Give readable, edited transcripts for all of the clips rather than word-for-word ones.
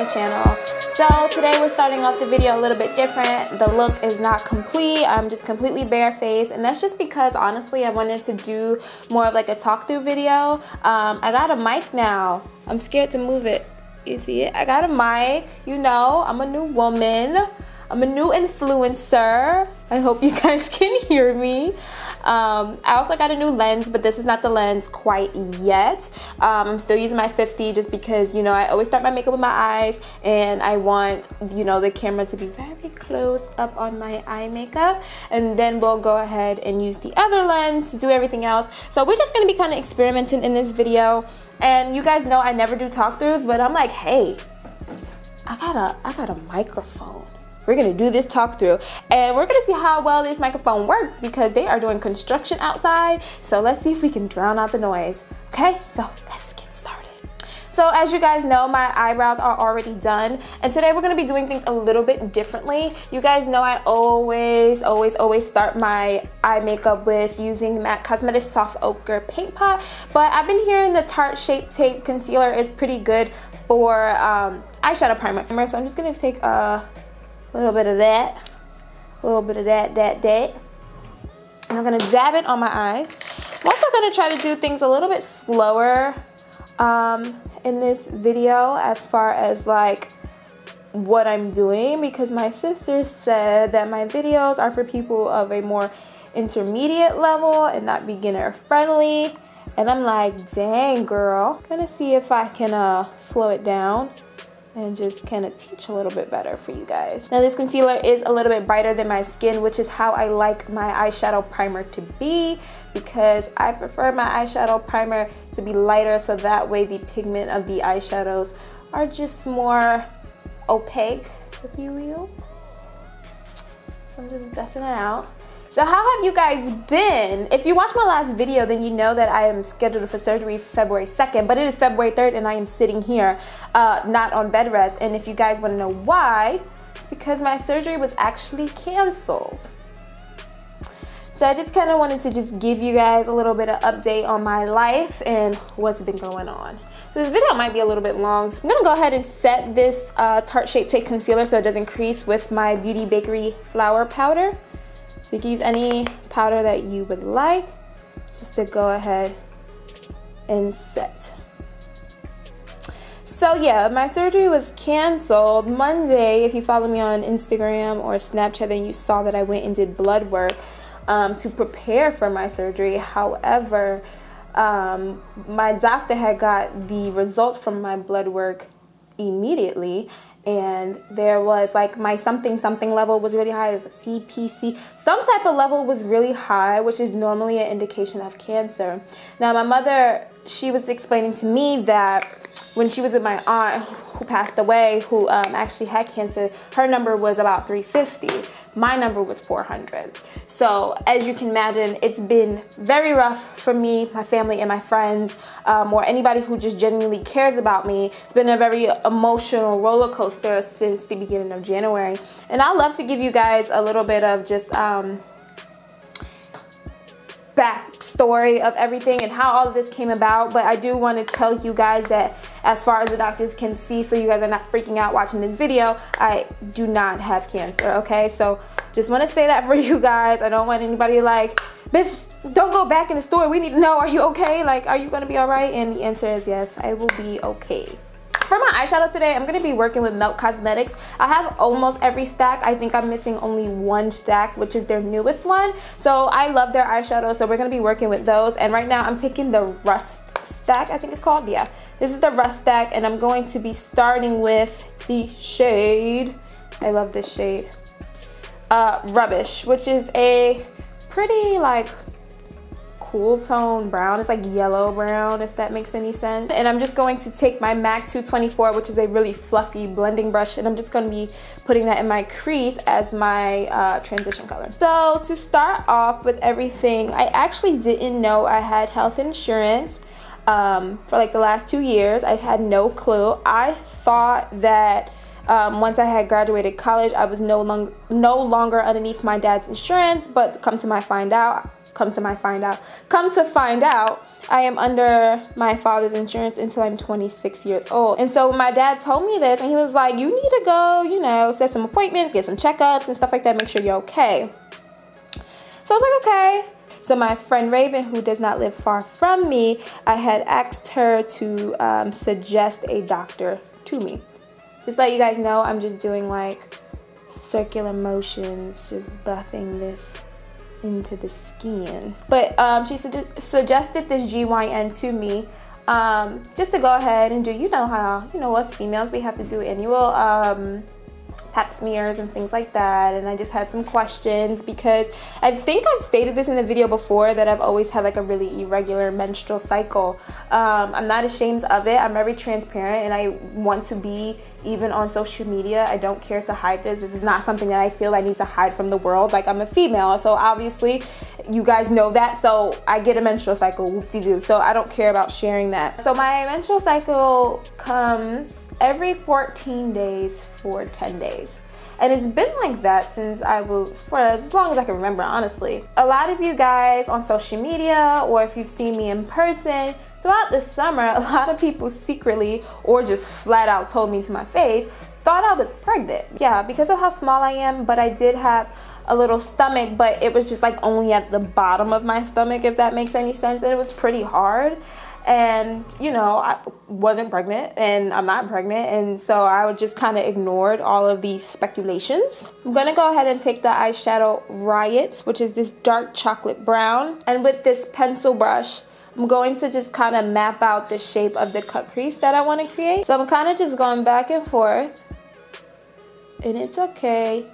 my channel. So today we're starting off the video a little bit different. The look is not complete. I'm just completely barefaced, and that's just because honestly I wanted to do more of like a talk through video. I got a mic now. I'm scared to move it. You see it? I got a mic. You know, I'm a new woman. I'm a new influencer. I hope you guys can hear me. I also got a new lens, but this is not the lens quite yet. I'm still using my 50 just because, you know, I always start my makeup with my eyes, and I want, you know, the camera to be very close up on my eye makeup, and then we'll go ahead and use the other lens to do everything else. So we're just gonna be kind of experimenting in this video, and you guys know I never do talk throughs, but I'm like, hey, I got a microphone. We're gonna do this talk through, and we're gonna see how well this microphone works because they are doing construction outside. So let's see if we can drown out the noise. Okay, so let's get started. So as you guys know, my eyebrows are already done, and today we're gonna be doing things a little bit differently. You guys know I always start my eye makeup with using MAC Cosmetics Soft Ochre Paint Pot, but I've been hearing the Tarte Shape Tape Concealer is pretty good for eyeshadow primer. So I'm just gonna take a little bit of that, a little bit of that. And I'm gonna dab it on my eyes. I'm also gonna try to do things a little bit slower in this video as far as like what I'm doing, because my sister said that my videos are for people of a more intermediate level and not beginner friendly. And I'm like, dang girl, gonna see if I can slow it down and just kind of teach a little bit better for you guys. Now this concealer is a little bit brighter than my skin, which is how I like my eyeshadow primer to be, because I prefer my eyeshadow primer to be lighter, so that way the pigment of the eyeshadows are just more opaque, if you will. So I'm just dusting it out. So how have you guys been? If you watched my last video, then you know that I am scheduled for surgery February 2nd, but it is February 3rd and I am sitting here, not on bed rest. And if you guys wanna know why, it's because my surgery was actually canceled. So I just kinda wanted to just give you guys a little bit of update on my life and what's been going on. So this video might be a little bit long. So I'm gonna go ahead and set this Tarte Shape Tape Concealer so it doesn't crease with my Beauty Bakerie Flour Powder. So you can use any powder that you would like, just to go ahead and set. So yeah, my surgery was canceled Monday. If you follow me on Instagram or Snapchat, then you saw that I went and did blood work to prepare for my surgery. However, my doctor had got the results from my blood work immediately, and there was like my something level was really high. It was a CPC, some type of level was really high, which is normally an indication of cancer. Now my mother, she was explaining to me that when she was with my aunt who passed away, who actually had cancer, her number was about 350. My number was 400. So as you can imagine, it's been very rough for me, my family, and my friends, or anybody who just genuinely cares about me. It's been a very emotional roller coaster since the beginning of January. And I love to give you guys a little bit of just backstory of everything and how all of this came about, but I do want to tell you guys that as far as the doctors can see, so you guys are not freaking out watching this video, I do not have cancer, okay? So just want to say that for you guys. I don't want anybody like, bitch, don't go back in the store, we need to know, are you okay? Like, are you gonna be all right? And the answer is yes, I will be okay. For my eyeshadows today, I'm going to be working with Melt Cosmetics. I have almost every stack. I think I'm missing only one stack, which is their newest one. So I love their eyeshadows, so we're going to be working with those. And right now I'm taking the Rust stack, I think it's called. Yeah, this is the Rust stack, and I'm going to be starting with the shade, I love this shade, Rubbish, which is a pretty like cool tone brown. It's like yellow brown, if that makes any sense. And I'm just going to take my MAC 224, which is a really fluffy blending brush, and I'm just going to be putting that in my crease as my transition color. So to start off with everything, I actually didn't know I had health insurance for like the last 2 years. I had no clue. I thought that once I had graduated college, I was no longer underneath my dad's insurance, but come to find out, Come to find out, I am under my father's insurance until I'm 26 years old. And so my dad told me this, and he was like, you need to go, you know, set some appointments, get some checkups and stuff like that, make sure you're okay. So I was like, okay. So my friend Raven, who does not live far from me, I had asked her to suggest a doctor to me. Just to let you guys know, I'm just doing like circular motions, just buffing this into the skin. But she suggested this GYN to me, just to go ahead and do, you know how, you know, us females, we have to do annual pap smears and things like that. And I just had some questions because I think I've stated this in the video before that I've always had like a really irregular menstrual cycle. I'm not ashamed of it. I'm very transparent, and I want to be, even on social media. I don't care to hide this. This is not something that I feel I need to hide from the world. Like, I'm a female, so obviously you guys know that. So I get a menstrual cycle, whoop-de-doo. So I don't care about sharing that. So my menstrual cycle comes every 14 days for 10 days. And it's been like that since for as long as I can remember, honestly. A lot of you guys on social media, or if you've seen me in person, throughout the summer, a lot of people secretly, or just flat out told me to my face, thought I was pregnant. Yeah, because of how small I am, but I did have a little stomach, but it was just like only at the bottom of my stomach, if that makes any sense. And it was pretty hard. And, you know, I wasn't pregnant, and I'm not pregnant, and so I just kind of ignored all of these speculations. I'm gonna go ahead and take the eyeshadow Riot, which is this dark chocolate brown, and with this pencil brush, I'm going to just kind of map out the shape of the cut crease that I want to create. So I'm kind of just going back and forth, and it's okay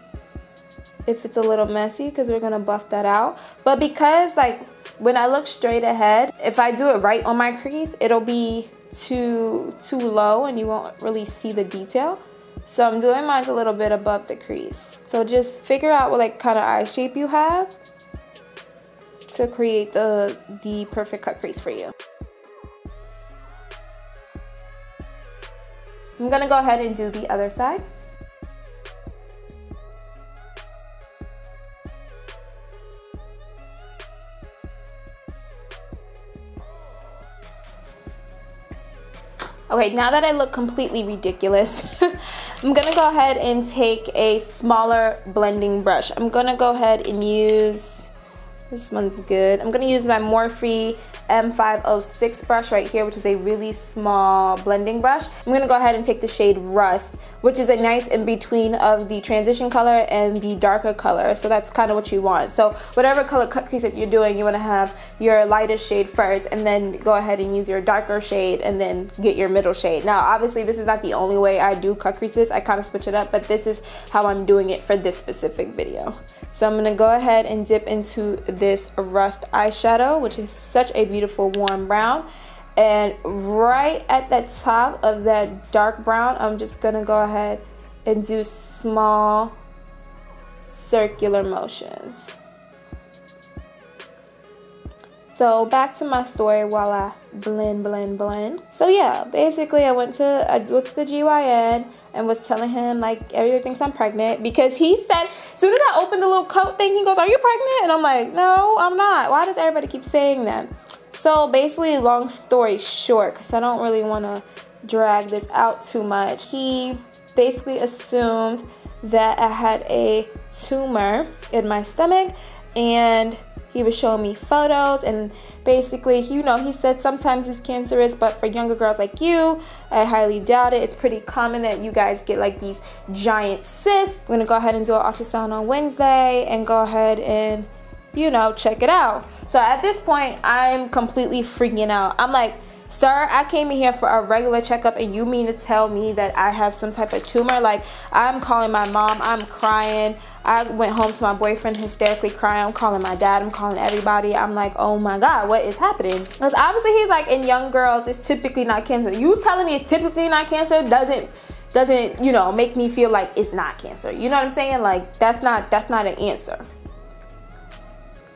if it's a little messy because we're gonna buff that out. But because, like, when I look straight ahead, if I do it right on my crease, it'll be too low and you won't really see the detail. So I'm doing mine a little bit above the crease. So just figure out what like kind of eye shape you have to create the perfect cut crease for you. I'm gonna go ahead and do the other side. Okay, now that I look completely ridiculous, I'm gonna go ahead and take a smaller blending brush. I'm gonna go ahead and use, this one's good. I'm gonna use my Morphe M506 brush right here, which is a really small blending brush. I'm gonna go ahead and take the shade Rust, which is a nice in between of the transition color and the darker color. So that's kind of what you want. So whatever color cut crease that you're doing, you wanna have your lightest shade first, and then go ahead and use your darker shade and then get your middle shade. Now, obviously this is not the only way I do cut creases. I kind of switch it up, but this is how I'm doing it for this specific video. So I'm gonna go ahead and dip into this Rust eyeshadow, which is such a beautiful warm brown. And right at the top of that dark brown, I'm just gonna go ahead and do small circular motions. So back to my story while I blend. So yeah, basically I went to the GYN and was telling him like everybody thinks I'm pregnant, because he said, as soon as I opened the little coat thing, he goes, "Are you pregnant?" And I'm like, "No, I'm not. Why does everybody keep saying that?" So basically, long story short, because I don't really want to drag this out too much, he basically assumed that I had a tumor in my stomach, and he was showing me photos, and basically, you know, he said sometimes it's cancerous, but for younger girls like you, I highly doubt it. It's pretty common that you guys get like these giant cysts. I'm gonna go ahead and do an ultrasound on Wednesday and go ahead and, you know, check it out. So at this point, I'm completely freaking out. I'm like, "Sir, I came in here for a regular checkup, and you mean to tell me that I have some type of tumor?" Like, I'm calling my mom, I'm crying. I went home to my boyfriend hysterically crying. I'm calling my dad, I'm calling everybody. I'm like, "Oh my God, what is happening?" Because obviously he's like, in young girls, it's typically not cancer. You telling me it's typically not cancer doesn't, you know, make me feel like it's not cancer. You know what I'm saying? Like, that's not an answer.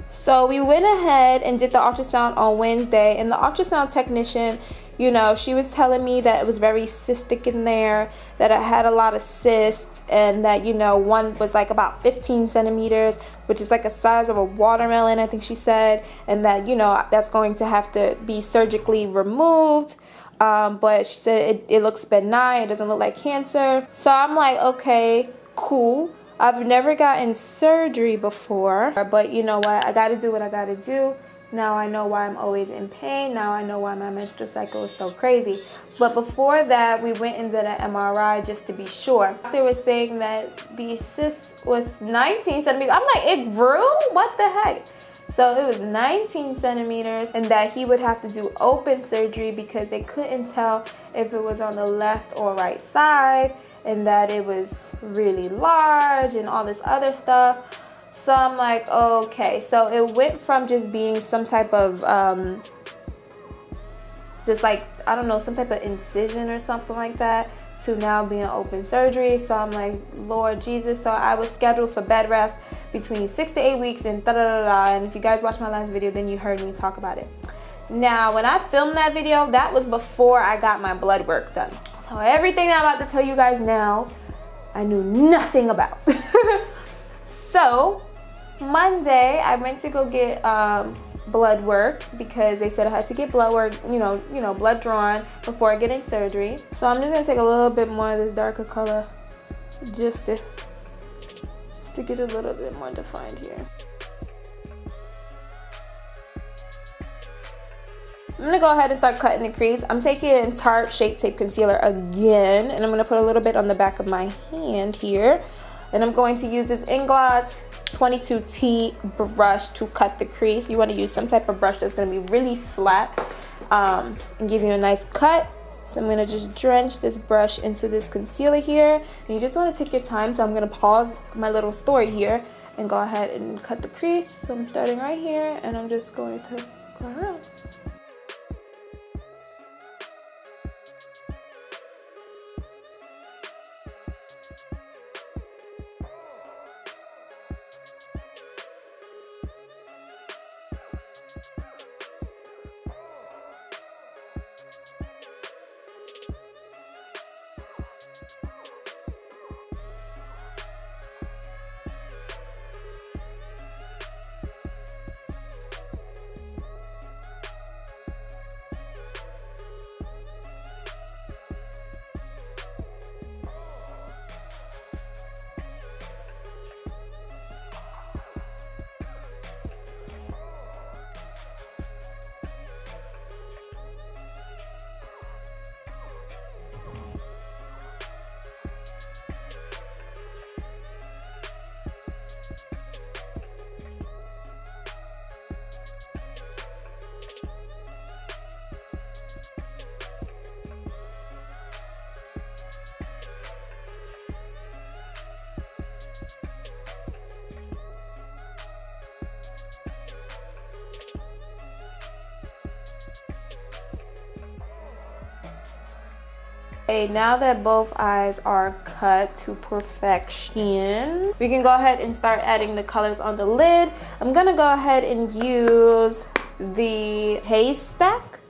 So we went ahead and did the ultrasound on Wednesday, and the ultrasound technician, you know, she was telling me that it was very cystic in there, that I had a lot of cysts, and that, you know, one was like about 15 centimeters, which is like a size of a watermelon, I think she said, and that, you know, that's going to have to be surgically removed. But she said it looks benign, it doesn't look like cancer. So I'm like, okay, cool. I've never gotten surgery before, but you know what, I gotta do what I gotta do. Now I know why I'm always in pain. Now I know why my menstrual cycle is so crazy. But before that, we went and did an MRI just to be sure. They were saying that the cyst was 19 centimeters. I'm like, it grew? What the heck? So it was 19 centimeters, and that he would have to do open surgery because they couldn't tell if it was on the left or right side, and that it was really large and all this other stuff. So I'm like, okay. So it went from just being some type of, just like, I don't know, some type of incision or something like that, to now being open surgery. So I'm like, Lord Jesus. So I was scheduled for bed rest between 6 to 8 weeks and da-da-da-da. And if you guys watched my last video, then you heard me talk about it. Now, when I filmed that video, that was before I got my blood work done. So everything that I'm about to tell you guys now, I knew nothing about. So Monday, I went to go get blood work because they said I had to get blood work, you know, blood drawn before getting surgery. So I'm just gonna take a little bit more of this darker color just to get a little bit more defined here. I'm gonna go ahead and start cutting the crease. I'm taking Tarte Shape Tape Concealer again, and I'm gonna put a little bit on the back of my hand here. And I'm going to use this Inglot 22T brush to cut the crease. You want to use some type of brush that's going to be really flat and give you a nice cut. So I'm going to just drench this brush into this concealer here. And you just want to take your time. So I'm going to pause my little story here and go ahead and cut the crease. So I'm starting right here, and I'm just going to go around. Okay, now that both eyes are cut to perfection, we can go ahead and start adding the colors on the lid. I'm gonna go ahead and use the Haze stack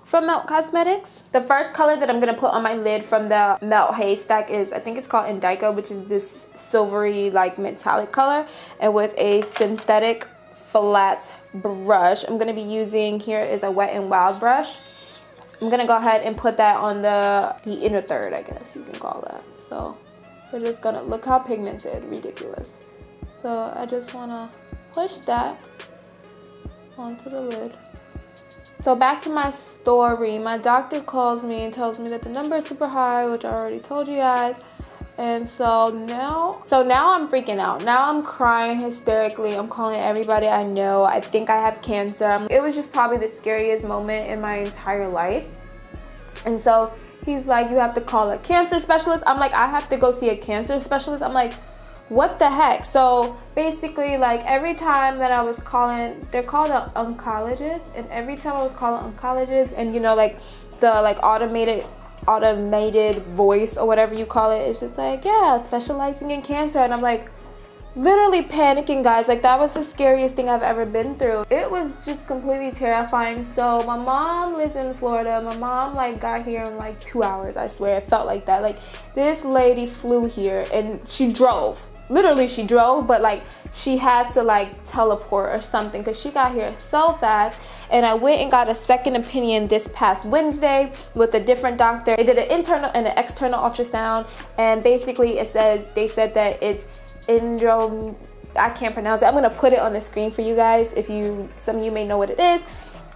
from Melt Cosmetics. The first color that I'm gonna put on my lid from the Melt Haze stack is, I think it's called Indigo, which is this silvery like metallic color, and with a synthetic flat brush. I'm gonna be using, here is a Wet n Wild brush. I'm gonna go ahead and put that on the inner third, I guess you can call that. So we're just gonna, look how pigmented, ridiculous. So I just wanna push that onto the lid. So back to my story. My doctor calls me and tells me that the number is super high, which I already told you guys. And so now I'm freaking out. Now I'm crying hysterically. I'm calling everybody I know. I think I have cancer. It was just probably the scariest moment in my entire life. And so he's like, you have to call a cancer specialist. I'm like, I have to go see a cancer specialist. I'm like, what the heck? So basically, like, every time that I was calling, they're called an oncologist, and every time I was calling oncologist, and you know, like the automated voice or whatever you call it, it's just like, yeah, specializing in cancer. And I'm like, literally panicking, guys. Like, that was the scariest thing I've ever been through. It was just completely terrifying. So my mom lives in Florida. My mom like got here in like 2 hours. I swear, it felt like that. Like, this lady flew here and she drove. Literally, she drove, but like she had to like teleport or something because she got here so fast. And I went and got a second opinion this past Wednesday with a different doctor. They did an internal and an external ultrasound, and basically they said that it's I can't pronounce it. I'm gonna put it on the screen for you guys if some of you may know what it is.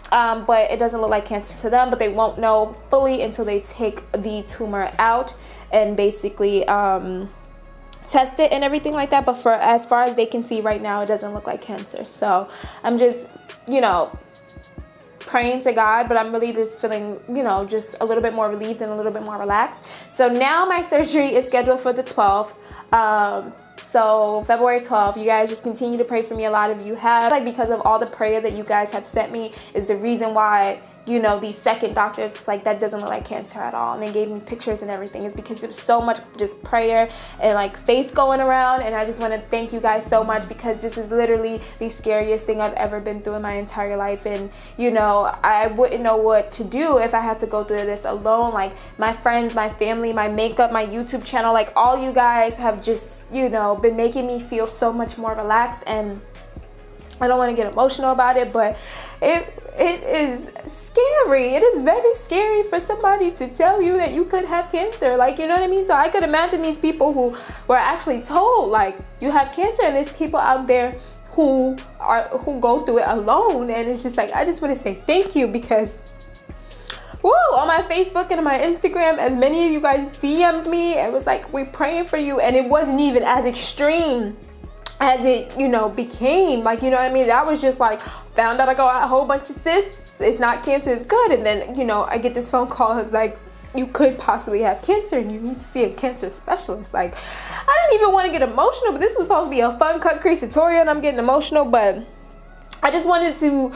But it doesn't look like cancer to them, but they won't know fully until they take the tumor out and basically test it and everything like that. But for as far as they can see right now, it doesn't look like cancer. So I'm just, you know, praying to God, but I'm really just feeling, you know, just a little bit more relieved and a little bit more relaxed. So now my surgery is scheduled for the 12th. So February 12th, you guys just continue to pray for me. A lot of you have, like, because of all the prayer that you guys have sent me is the reason why, you know, these second doctors was like, that doesn't look like cancer at all, and they gave me pictures and everything. Is because there was so much just prayer and like faith going around. And I just want to thank you guys so much, because this is literally the scariest thing I've ever been through in my entire life. And you know, I wouldn't know what to do if I had to go through this alone. Like, my friends, my family, my makeup, my YouTube channel, like all you guys have just, you know, been making me feel so much more relaxed. And I don't want to get emotional about it, but it is scary. It is very scary for somebody to tell you that you could have cancer. Like, you know what I mean? So I could imagine these people who were actually told, like, you have cancer, and there's people out there who go through it alone. And it's just like, I just want to say thank you, because woo, on my Facebook and on my Instagram, as many of you guys DM'd me and was like, we're praying for you, and it wasn't even as extreme as it, you know, became. Like, you know what I mean? That was just like, found out I got a whole bunch of cysts, it's not cancer, it's good. And then, you know, I get this phone call, it's like, you could possibly have cancer and you need to see a cancer specialist. Like, I didn't even want to get emotional, but this was supposed to be a fun cut crease tutorial and I'm getting emotional. But I just wanted to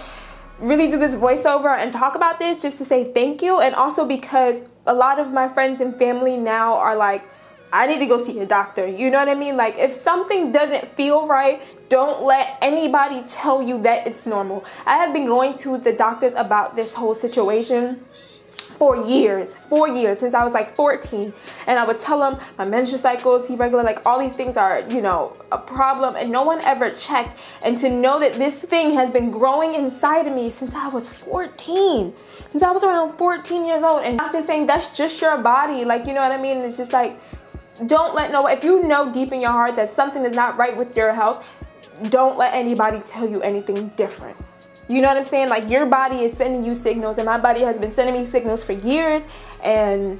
really do this voiceover and talk about this, just to say thank you. And also because a lot of my friends and family now are like, I need to go see a doctor. You know what I mean? Like, if something doesn't feel right, don't let anybody tell you that it's normal. I have been going to the doctors about this whole situation for years, since I was like 14. And I would tell them my menstrual cycle is irregular, like all these things are, you know, a problem, and no one ever checked. And to know that this thing has been growing inside of me since I was 14, since I was around 14 years old, and doctors saying that's just your body, like, you know what I mean? It's just like, don't let if you know deep in your heart that something is not right with your health, don't let anybody tell you anything different. You know what I'm saying? Like, your body is sending you signals, and my body has been sending me signals for years. And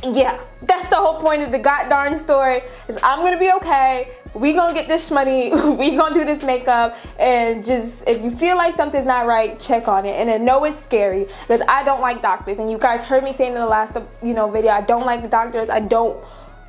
yeah, that's the whole point of the god darn story, is I'm gonna be okay. We gonna get this money. We gonna do this makeup. And just, if you feel like something's not right, check on it. And I know it's scary, because I don't like doctors, and you guys heard me saying in the last, you know, video, I don't like the doctors. I don't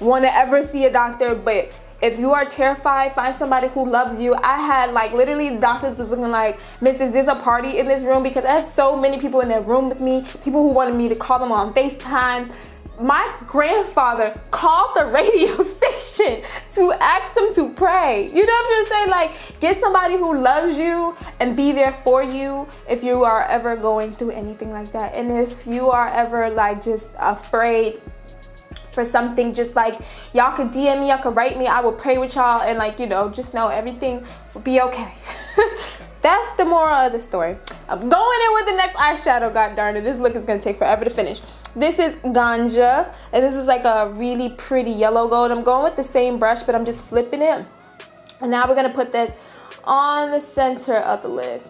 want to ever see a doctor. But if you are terrified, find somebody who loves you. I had, like, literally the doctors was looking like, Mrs., there's a party in this room, because I had so many people in that room with me, people who wanted me to call them on FaceTime. My grandfather called the radio station to ask them to pray. You know what I'm saying? Like, get somebody who loves you and be there for you if you are ever going through anything like that. And if you are ever, like, just afraid for something, just, like, y'all could DM me, y'all could write me, I will pray with y'all, and, like, you know, just know everything will be okay. That's the moral of the story. I'm going in with the next eyeshadow, god darn it. This look is gonna take forever to finish. This is Ganja, and this is like a really pretty yellow gold. I'm going with the same brush, but I'm just flipping it. And now we're gonna put this on the center of the lid.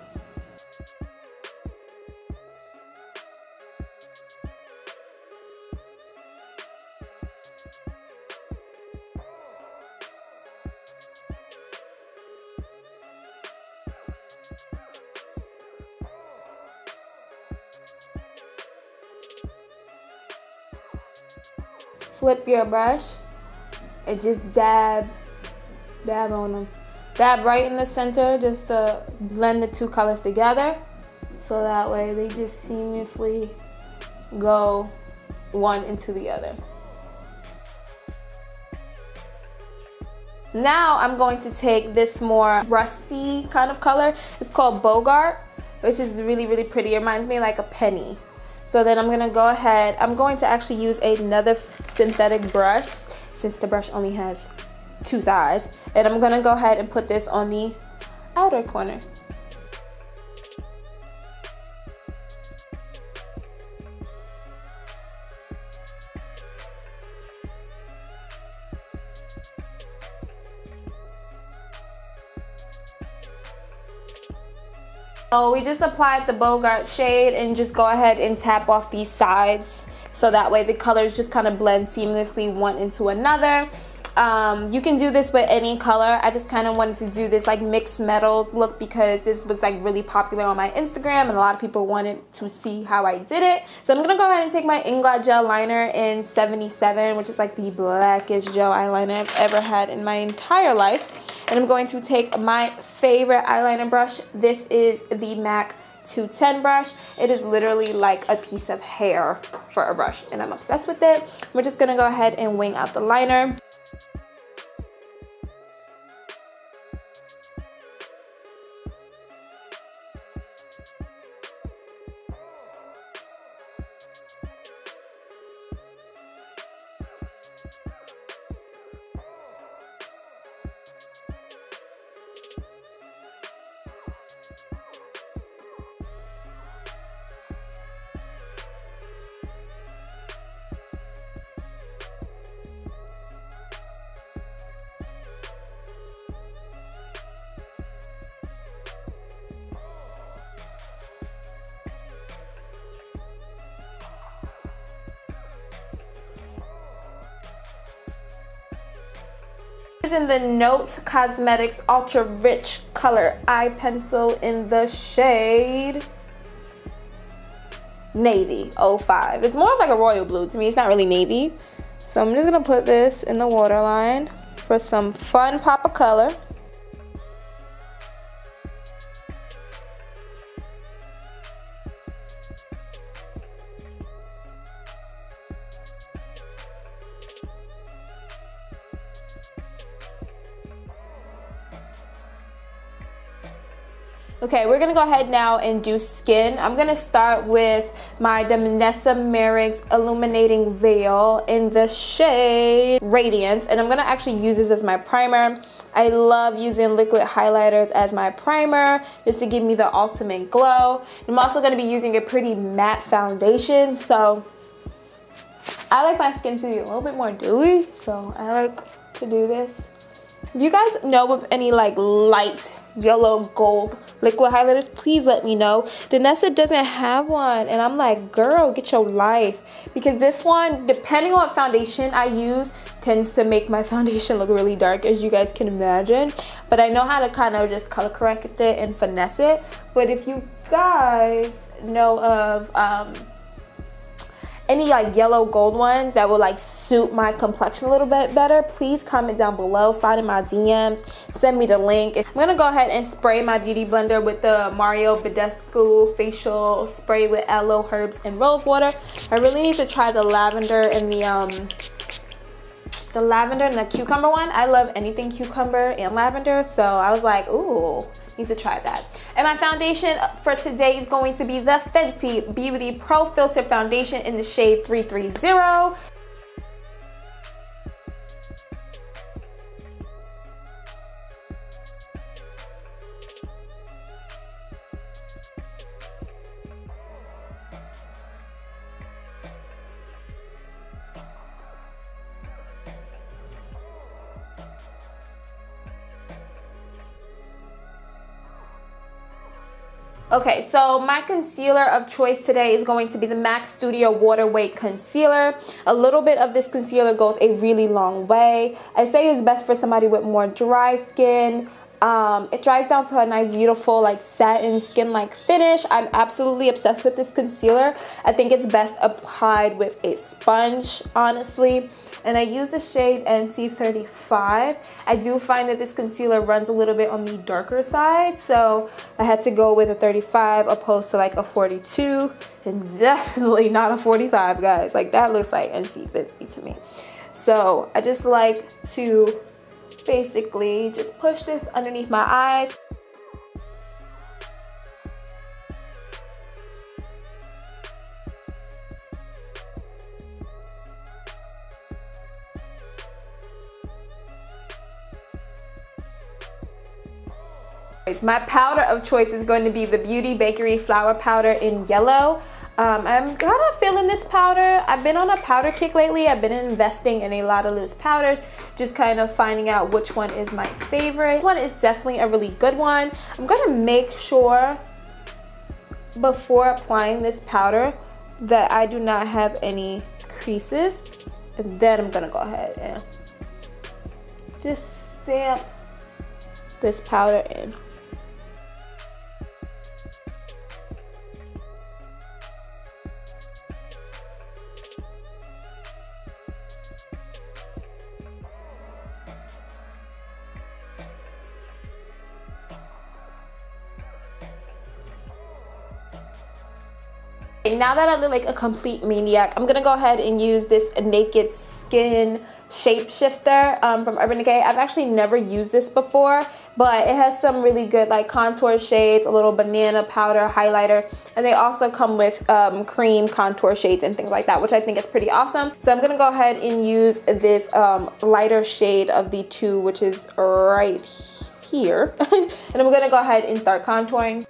Flip your brush and just dab on them. Dab right in the center, just to blend the two colors together, so that way they just seamlessly go one into the other. Now I'm going to take this more rusty kind of color. It's called Bogart, which is really, really pretty. It reminds me like a penny. So then I'm gonna go ahead, I'm going to actually use another synthetic brush since the brush only has 2 sides. And I'm gonna go ahead and put this on the outer corner. So we just applied the Bogart shade and just go ahead and tap off these sides so that way the colors just kind of blend seamlessly one into another. You can do this with any color. I just kind of wanted to do this like mixed metals look because this was like really popular on my Instagram and a lot of people wanted to see how I did it. So I'm gonna go ahead and take my Inglot gel liner in 77, which is like the blackest gel eyeliner I've ever had in my entire life. And I'm going to take my favorite eyeliner brush. This is the MAC 210 brush. It is literally like a piece of hair for a brush and I'm obsessed with it. We're just gonna go ahead and wing out the liner. Using the Note Cosmetics Ultra Rich Color Eye Pencil in the shade Navy 05. It's more of like a royal blue to me. It's not really navy. So I'm just gonna put this in the waterline for some fun pop of color. Okay, we're gonna go ahead now and do skin. I'm gonna start with my Danessa Merrick's Illuminating Veil in the shade Radiance, and I'm gonna actually use this as my primer. I love using liquid highlighters as my primer just to give me the ultimate glow. I'm also gonna be using a pretty matte foundation, so I like my skin to be a little bit more dewy, so I like to do this. If you guys know of any like light yellow gold liquid highlighters, please let me know. Danessa doesn't have one and I'm like, girl, get your life, because this one, depending on what foundation I use, tends to make my foundation look really dark, as you guys can imagine. But I know how to kind of just color correct it and finesse it. But if you guys know of any like yellow gold ones that will like suit my complexion a little bit better, please comment down below, slide in my DMs, send me the link. I'm gonna go ahead and spray my beauty blender with the Mario Badescu facial spray with aloe, herbs, and rose water. I really need to try the lavender and the lavender and the cucumber one. I love anything cucumber and lavender, so I was like, ooh, need to try that. And my foundation for today is going to be the Fenty Beauty Pro Filter Foundation in the shade 330. Okay, so my concealer of choice today is going to be the MAC Studio Waterweight Concealer. A little bit of this concealer goes a really long way. I say it's best for somebody with more dry skin. It dries down to a nice, beautiful, like satin skin-like finish. I'm absolutely obsessed with this concealer. I think it's best applied with a sponge, honestly. And I use the shade NC35. I do find that this concealer runs a little bit on the darker side, so I had to go with a 35 opposed to like a 42, and definitely not a 45, guys. Like that looks like NC50 to me. So I just like to basically just push this underneath my eyes. My powder of choice is going to be the Beauty Bakerie Flour Powder in yellow. I'm kind of feeling this powder. I've been on a powder kick lately. I've been investing in a lot of loose powders, just kind of finding out which one is my favorite. This one is definitely a really good one. I'm going to make sure before applying this powder that I do not have any creases, and then I'm going to go ahead and just stamp this powder in. Now that I look like a complete maniac, I'm gonna go ahead and use this Naked Skin Shapeshifter from Urban Decay. I've actually never used this before, but it has some really good like contour shades, a little banana powder highlighter, and they also come with cream contour shades and things like that, which I think is pretty awesome. So I'm gonna go ahead and use this lighter shade of the two, which is right here. And I'm gonna go ahead and start contouring.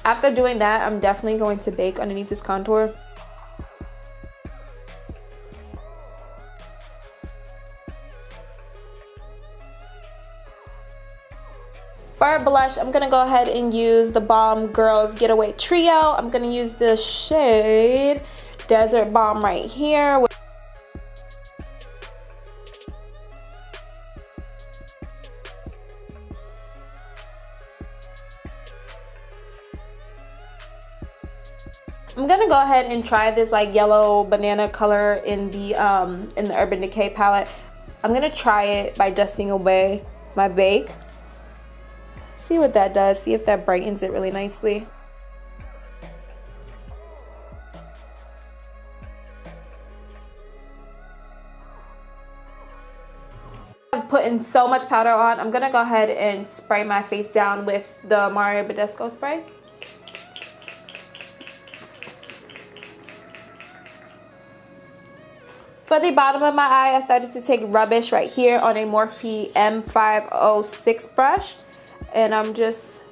After doing that, I'm definitely going to bake underneath this contour. For blush, I'm gonna go ahead and use the Balm Girls Getaway Trio. I'm gonna use the shade Desert Balm right here. I'm gonna go ahead and try this like yellow banana color in the Urban Decay palette. I'm gonna try it by dusting away my bake. See what that does, see if that brightens it really nicely. I've put in so much powder on. I'm gonna go ahead and spray my face down with the Mario Badescu spray. For the bottom of my eye, I started to take Rubbish right here on a Morphe M506 brush, and I'm just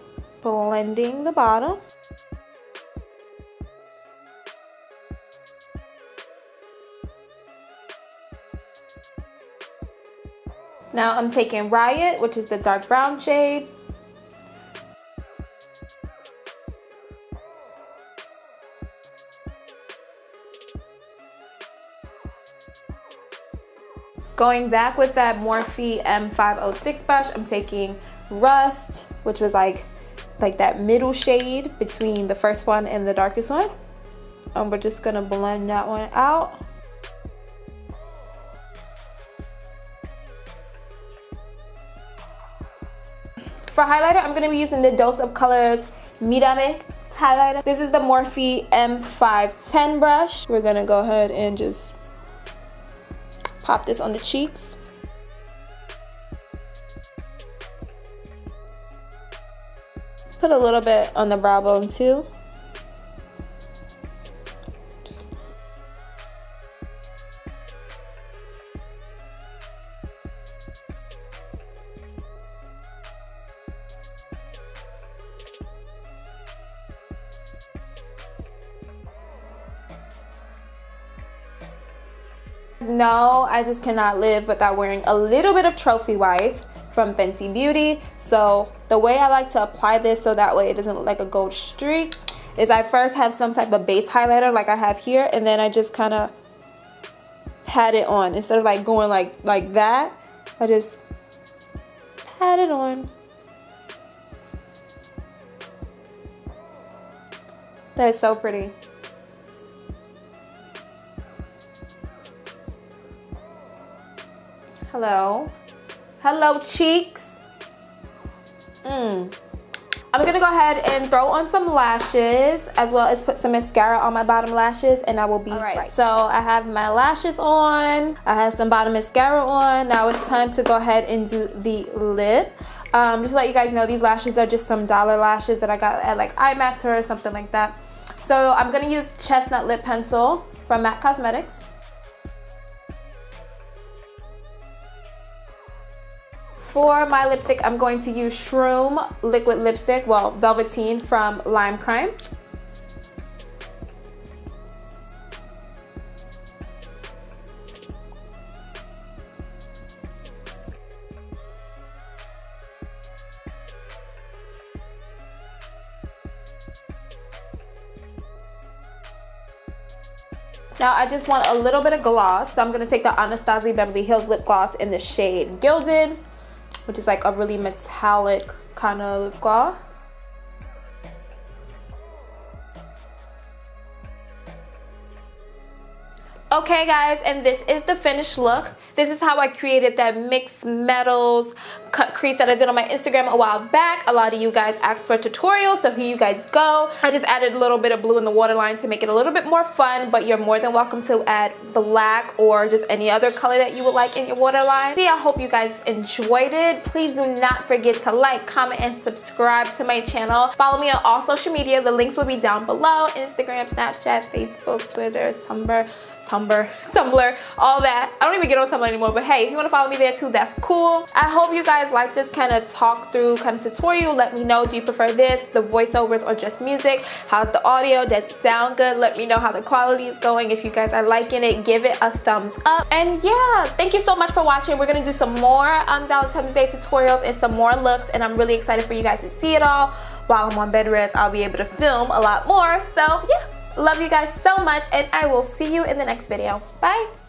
blending the bottom. Now I'm taking Riot, which is the dark brown shade. Going back with that Morphe M506 brush, I'm taking Rust, which was like that middle shade between the first one and the darkest one. And we're just gonna blend that one out. For highlighter, I'm gonna be using the Dose of Colors Mirame highlighter. This is the Morphe M510 brush. We're gonna go ahead and just pop this on the cheeks. Put a little bit on the brow bone too. No, I just cannot live without wearing a little bit of Trophy Wife from Fenty Beauty. So the way I like to apply this so that way it doesn't look like a gold streak is I first have some type of base highlighter like I have here, and then I just kind of pat it on. Instead of like going like that, I just pat it on. That is so pretty. Hello. Hello, cheeks. I'm gonna go ahead and throw on some lashes as well as put some mascara on my bottom lashes, and I will be right. So I have my lashes on, I have some bottom mascara on. Now it's time to go ahead and do the lip. Just to let you guys know, these lashes are just some dollar lashes that I got at like iMatter or something like that. So I'm gonna use Chestnut Lip Pencil from MAC Cosmetics. For my lipstick, I'm going to use Shroom Liquid Lipstick, well, Velveteen from Lime Crime. Now I just want a little bit of gloss, so I'm going to take the Anastasia Beverly Hills Lip Gloss in the shade Gilded, which is like a really metallic kind of lip gloss. Okay guys, and this is the finished look. This is how I created that mixed metals cut crease that I did on my Instagram a while back. A lot of you guys asked for a tutorial, so here you guys go. I just added a little bit of blue in the waterline to make it a little bit more fun, but you're more than welcome to add black or just any other color that you would like in your waterline. See, I hope you guys enjoyed it. Please do not forget to like, comment, and subscribe to my channel. Follow me on all social media. The links will be down below. Instagram, Snapchat, Facebook, Twitter, Tumblr, all that. I don't even get on Tumblr anymore, but hey, if you want to follow me there too, that's cool. I hope you guys like this kind of talk through kind of tutorial. Let me know, do you prefer this, the voiceovers, or just music? How's the audio? Does it sound good? Let me know how the quality is going. If you guys are liking it, give it a thumbs up. And yeah, thank you so much for watching. We're gonna do some more Valentine's Day tutorials and some more looks, and I'm really excited for you guys to see it all. While I'm on bed rest, I'll be able to film a lot more. So yeah, love you guys so much, and I will see you in the next video. Bye.